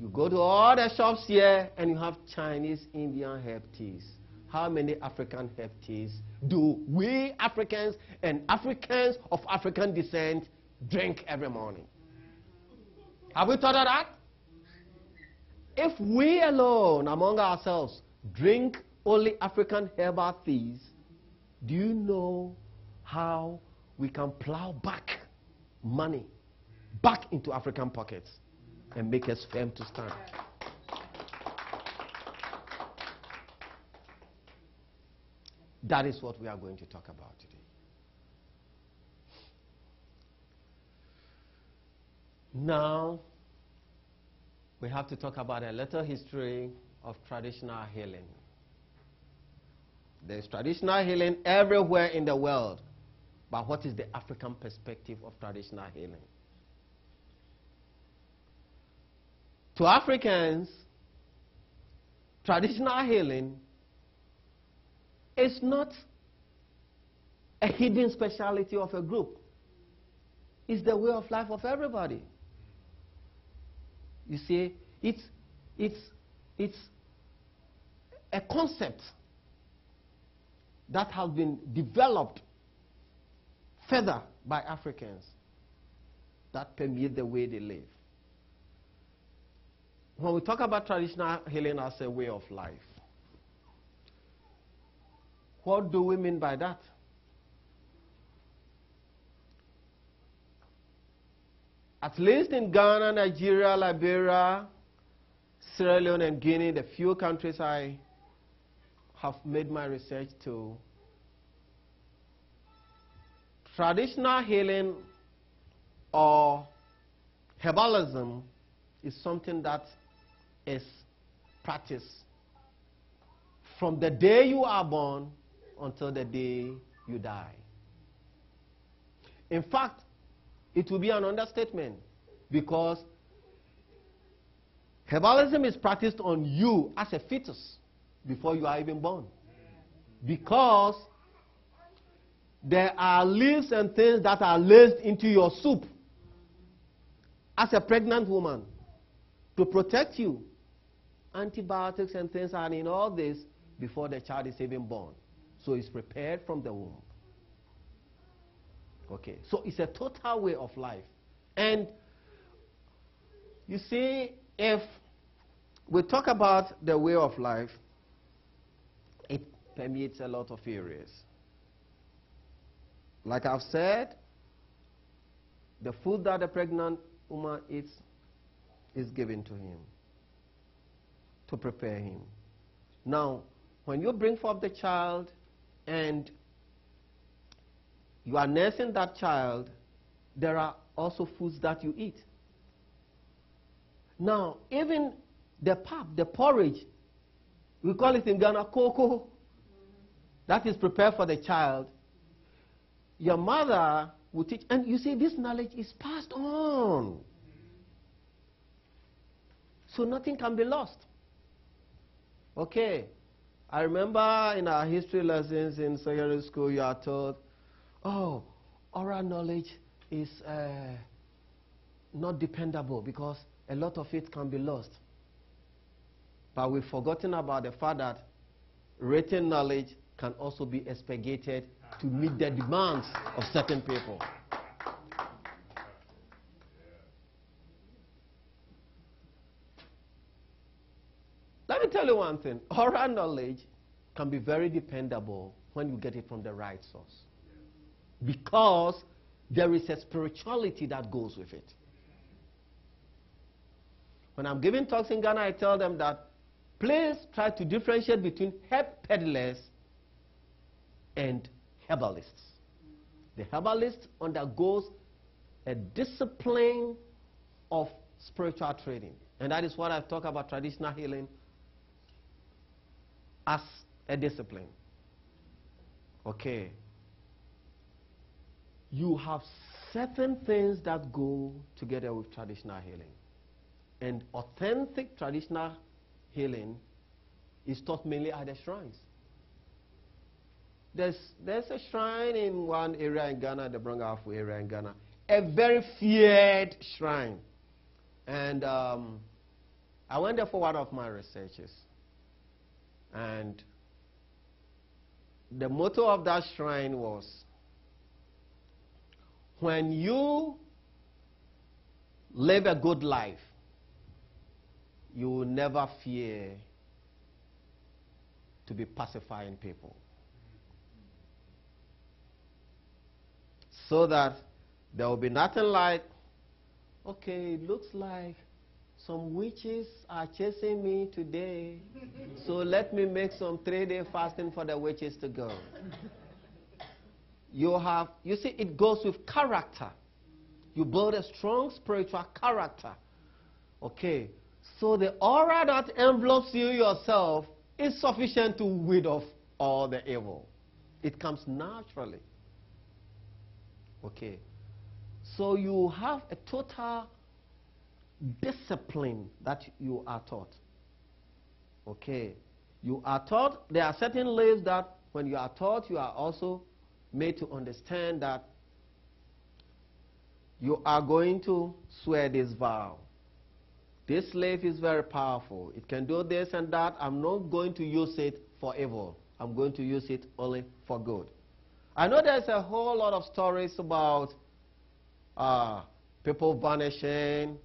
You go to all the shops here and you have Chinese, Indian herb teas. How many African herb teas do we Africans and Africans of African descent drink every morning? Have we thought of that? If we alone among ourselves drink only African herbal teas, do you know how we can plow back money back into African pockets and make us firm to stand? That is what we are going to talk about today. Now, we have to talk about a little history of traditional healing. There is traditional healing everywhere in the world, but what is the African perspective of traditional healing? To Africans, traditional healing is not a hidden specialty of a group. It's the way of life of everybody. You see, it's a concept that has been developed further by Africans that permeate the way they live. When we talk about traditional healing as a way of life, what do we mean by that? At least in Ghana, Nigeria, Liberia, Sierra Leone, and Guinea, the few countries I have made my research to, traditional healing or herbalism is something that is practiced from the day you are born until the day you die. In fact, it will be an understatement because herbalism is practiced on you as a fetus before you are even born. Because there are leaves and things that are laced into your soup as a pregnant woman to protect you. Antibiotics and things are in all this before the child is even born. So it's prepared from the womb. Okay, so it's a total way of life. And you see, if we talk about the way of life, it permeates a lot of areas. Like I've said, the food that the pregnant woman eats is given to him to prepare him. Now, when you bring forth the child and you are nursing that child, there are also foods that you eat. Now, even the pap, the porridge, we call it in Ghana cocoa, that is prepared for the child. Your mother will teach, and you see, this knowledge is passed on. So nothing can be lost. Okay, I remember in our history lessons in secondary school, you are told, oh, oral knowledge is not dependable because a lot of it can be lost. But we've forgotten about the fact that written knowledge can also be expurgated to meet the demands of certain people. Let me tell you one thing. Oral knowledge can be very dependable when you get it from the right source. Because there is a spirituality that goes with it. When I'm giving talks in Ghana, I tell them that please try to differentiate between herb peddlers and herbalists. The herbalist undergoes a discipline of spiritual training. And that is what I talk about traditional healing as a discipline. Okay. You have certain things that go together with traditional healing. And authentic traditional healing is taught mainly at the shrines. There's a shrine in one area in Ghana, the Brangafu area in Ghana, a very feared shrine. And I went there for one of my researches. And the motto of that shrine was, when you live a good life, you will never fear to be pacifying people. So that there will be nothing like, okay, it looks like some witches are chasing me today, so let me make some 3-day fasting for the witches to go. You see, it goes with character. You build a strong spiritual character. Okay, so the aura that envelopes you yourself is sufficient to weed off all the evil. It comes naturally. Okay, so you have a total discipline that you are taught. Okay, you are taught, there are certain laws that when you are taught, you are also made to understand that you are going to swear this vow. This slave is very powerful. It can do this and that. I'm not going to use it for evil. I'm going to use it only for good. I know there's a whole lot of stories about people vanishing,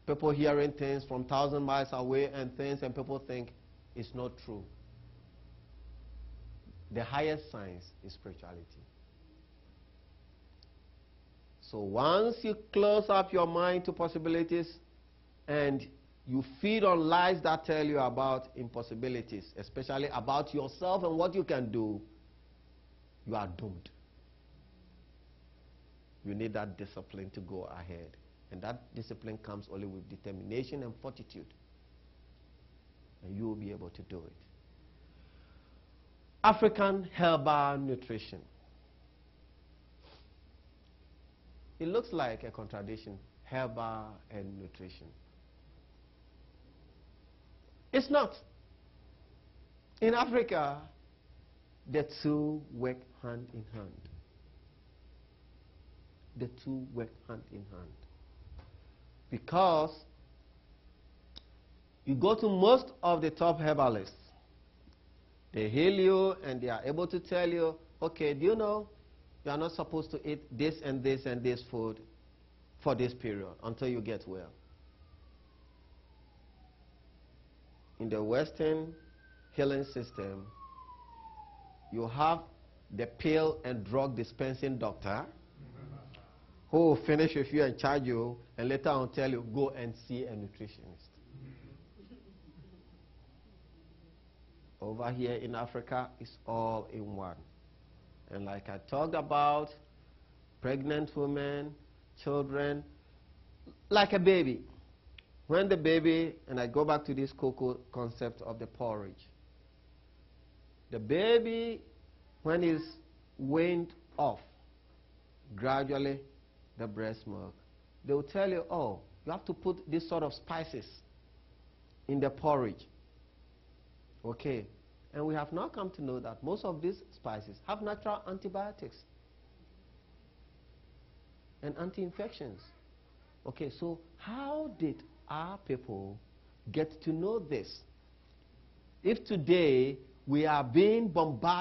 people hearing things from 1,000 miles away and things, and people think it's not true. The highest science is spirituality. So once you close up your mind to possibilities and you feed on lies that tell you about impossibilities, especially about yourself and what you can do, you are doomed. You need that discipline to go ahead. And that discipline comes only with determination and fortitude. And you will be able to do it. African herbal nutrition. It looks like a contradiction, herbal and nutrition. It's not. In Africa, the two work hand in hand. The two work hand in hand. Because you go to most of the top herbalists, they heal you and they are able to tell you, okay, do you know you are not supposed to eat this and this and this food for this period until you get well. In the Western healing system, you have the pill and drug dispensing doctor who will finish with you and charge you, and later on tell you, go and see a nutritionist. Over here in Africa, it's all in one. And like I talked about, pregnant women, children, like a baby. When the baby, and I go back to this cocoa concept of the porridge, the baby, when it's weaned off, gradually the breast milk, they will tell you, oh, you have to put this sort of spices in the porridge. Okay, and we have now come to know that most of these spices have natural antibiotics and anti-infections. Okay, so how did our people get to know this? If today we are being bombarded